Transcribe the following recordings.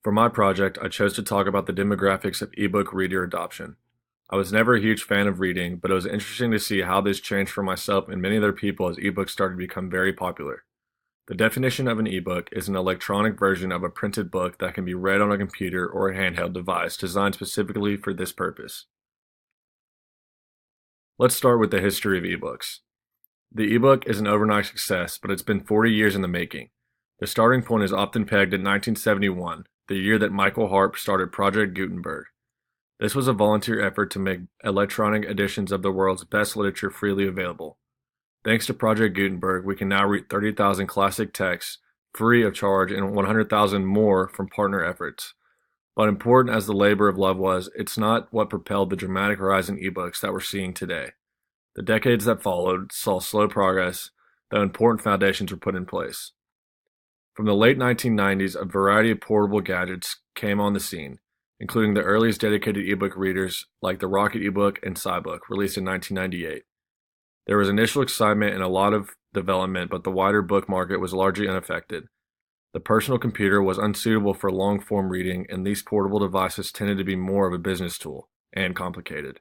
For my project, I chose to talk about the demographics of ebook reader adoption. I was never a huge fan of reading, but it was interesting to see how this changed for myself and many other people as ebooks started to become very popular. The definition of an ebook is an electronic version of a printed book that can be read on a computer or a handheld device designed specifically for this purpose. Let's start with the history of ebooks. The ebook is an overnight success, but it's been 40 years in the making. The starting point is often pegged at 1971, the year that Michael Harp started Project Gutenberg. This was a volunteer effort to make electronic editions of the world's best literature freely available. Thanks to Project Gutenberg, we can now read 30,000 classic texts free of charge and 100,000 more from partner efforts. But important as the labor of love was, it's not what propelled the dramatic rise in ebooks that we're seeing today. The decades that followed saw slow progress, though important foundations were put in place. From the late 1990s, a variety of portable gadgets came on the scene, including the earliest dedicated ebook readers like the Rocket ebook and SciBook, released in 1998. There was initial excitement and a lot of development, but the wider book market was largely unaffected. The personal computer was unsuitable for long-form reading, and these portable devices tended to be more of a business tool, and complicated.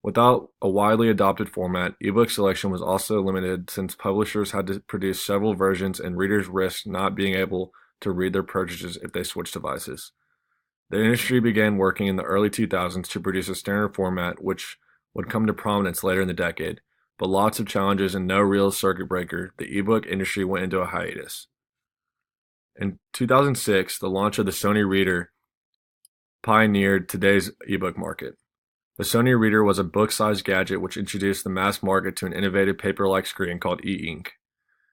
Without a widely adopted format, ebook selection was also limited since publishers had to produce several versions and readers risked not being able to read their purchases if they switched devices. The industry began working in the early 2000s to produce a standard format which would come to prominence later in the decade, but lots of challenges and no real circuit breaker, the ebook industry went into a hiatus. In 2006, the launch of the Sony Reader pioneered today's ebook market. The Sony Reader was a book-sized gadget which introduced the mass market to an innovative paper-like screen called e-ink.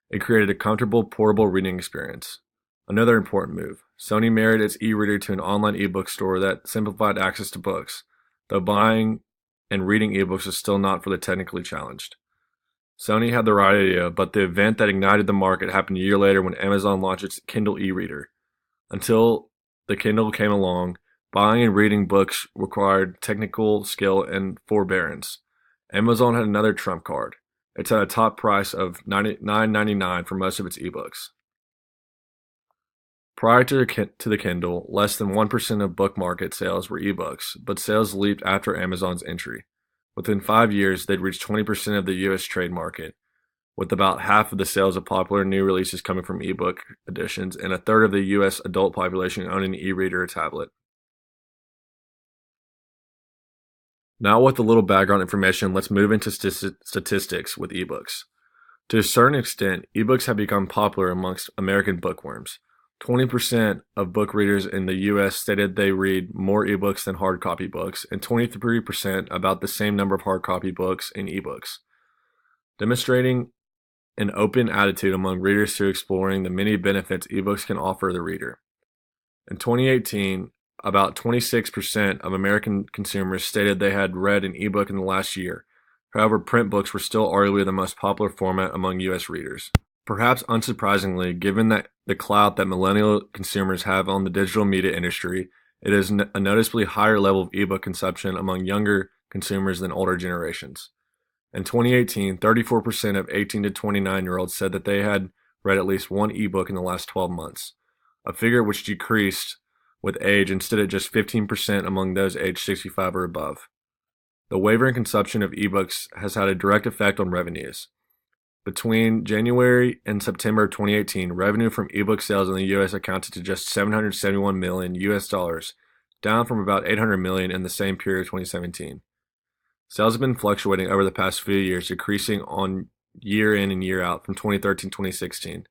It created a comfortable, portable reading experience. Another important move, Sony married its e-reader to an online ebook store that simplified access to books, though buying and reading ebooks is still not for the technically challenged. Sony had the right idea, but the event that ignited the market happened a year later when Amazon launched its Kindle e-reader. Until the Kindle came along, buying and reading books required technical skill and forbearance. Amazon had another trump card. It's at a top price of $9.99 for most of its ebooks. Prior to the Kindle, less than 1% of book market sales were ebooks, but sales leaped after Amazon's entry. Within 5 years, they'd reached 20% of the U.S. trade market, with about half of the sales of popular new releases coming from ebook editions and a third of the U.S. adult population owning an e-reader or tablet. Now with a little background information, let's move into statistics with ebooks. To a certain extent, ebooks have become popular amongst American bookworms. 20% of book readers in the U.S. stated they read more ebooks than hard copy books, and 23% about the same number of hard copy books in ebooks, demonstrating an open attitude among readers to exploring the many benefits ebooks can offer the reader. In 2018, about 26% of American consumers stated they had read an ebook in the last year. However, print books were still arguably the most popular format among U.S. readers. Perhaps unsurprisingly, given that the clout that millennial consumers have on the digital media industry, it is a noticeably higher level of ebook consumption among younger consumers than older generations. In 2018, 34% of 18 to 29-year-olds said that they had read at least one ebook in the last 12 months, a figure which decreased with age and stood at just 15% among those aged 65 or above. The wavering consumption of ebooks has had a direct effect on revenues. Between January and September of 2018, revenue from ebook sales in the U.S. accounted to just $771 million US dollars, down from about $800 million in the same period of 2017. Sales have been fluctuating over the past few years, decreasing on year in and year out from 2013 to 2016.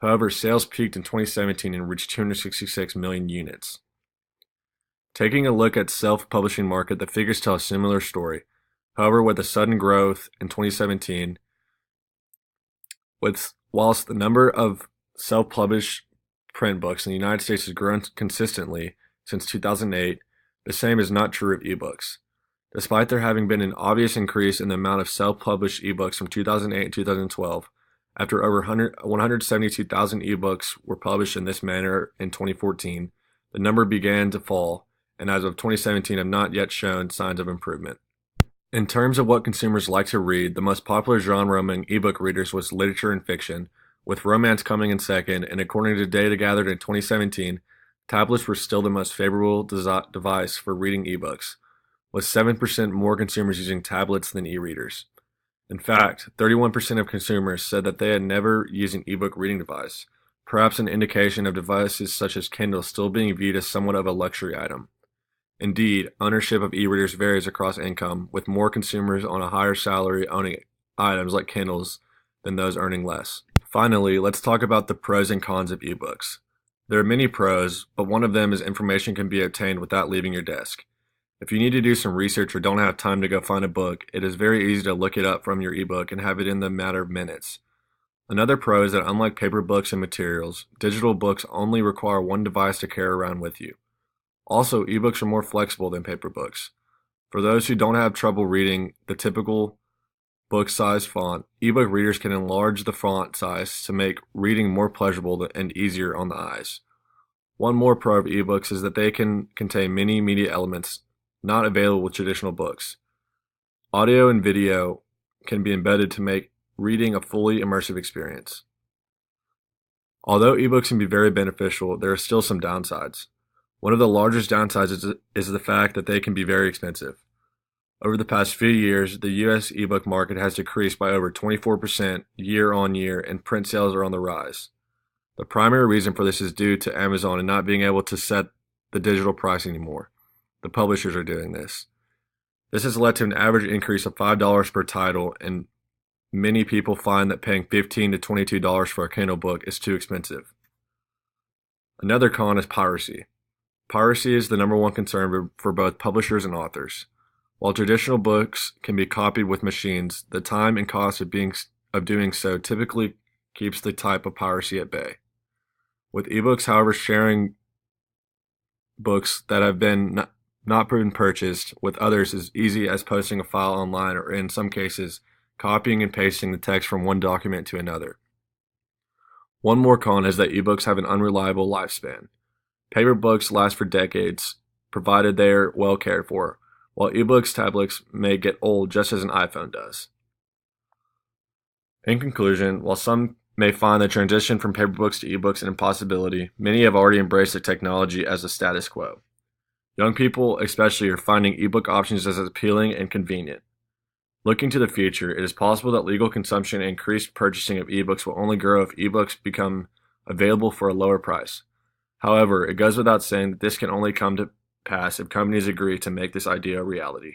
However, sales peaked in 2017 and reached 266 million units. Taking a look at self-publishing market, the figures tell a similar story. However, with a sudden growth in 2017, whilst the number of self-published print books in the United States has grown consistently since 2008, the same is not true of ebooks. Despite there having been an obvious increase in the amount of self-published ebooks from 2008 and 2012, after over 172,000 ebooks were published in this manner in 2014, the number began to fall, and as of 2017 have not yet shown signs of improvement. In terms of what consumers like to read, the most popular genre among ebook readers was literature and fiction, with romance coming in second, and according to data gathered in 2017, tablets were still the most favorable device for reading ebooks, with 7% more consumers using tablets than e-readers. In fact, 31% of consumers said that they had never used an ebook reading device, perhaps an indication of devices such as Kindle still being viewed as somewhat of a luxury item. Indeed, ownership of e-readers varies across income, with more consumers on a higher salary owning items like Kindles than those earning less. Finally, let's talk about the pros and cons of ebooks. There are many pros, but one of them is information can be obtained without leaving your desk. If you need to do some research or don't have time to go find a book, it is very easy to look it up from your ebook and have it in the matter of minutes. Another pro is that unlike paper books and materials, digital books only require one device to carry around with you. Also, ebooks are more flexible than paper books. For those who don't have trouble reading the typical book size font, ebook readers can enlarge the font size to make reading more pleasurable and easier on the eyes. One more pro of ebooks is that they can contain many media elements not available with traditional books. Audio and video can be embedded to make reading a fully immersive experience. Although ebooks can be very beneficial, there are still some downsides. One of the largest downsides is the fact that they can be very expensive. Over the past few years, the U.S. ebook market has decreased by over 24% year on year, and print sales are on the rise. The primary reason for this is due to Amazon and not being able to set the digital price anymore. The publishers are doing this. This has led to an average increase of $5 per title, and many people find that paying $15 to $22 for a Kindle book is too expensive. Another con is piracy. Piracy is the number one concern for both publishers and authors. While traditional books can be copied with machines, the time and cost of doing so typically keeps the type of piracy at bay. With ebooks, however, sharing books that have not been purchased with others is easy as posting a file online or, in some cases, copying and pasting the text from one document to another. One more con is that ebooks have an unreliable lifespan. Paper books last for decades, provided they are well cared for, while tablets may get old just as an iPhone does. In conclusion, while some may find the transition from paper books to ebooks an impossibility, many have already embraced the technology as the status quo. Young people especially are finding ebook options as appealing and convenient. Looking to the future, it is possible that legal consumption and increased purchasing of ebooks will only grow if ebooks become available for a lower price. However, it goes without saying that this can only come to pass if companies agree to make this idea a reality.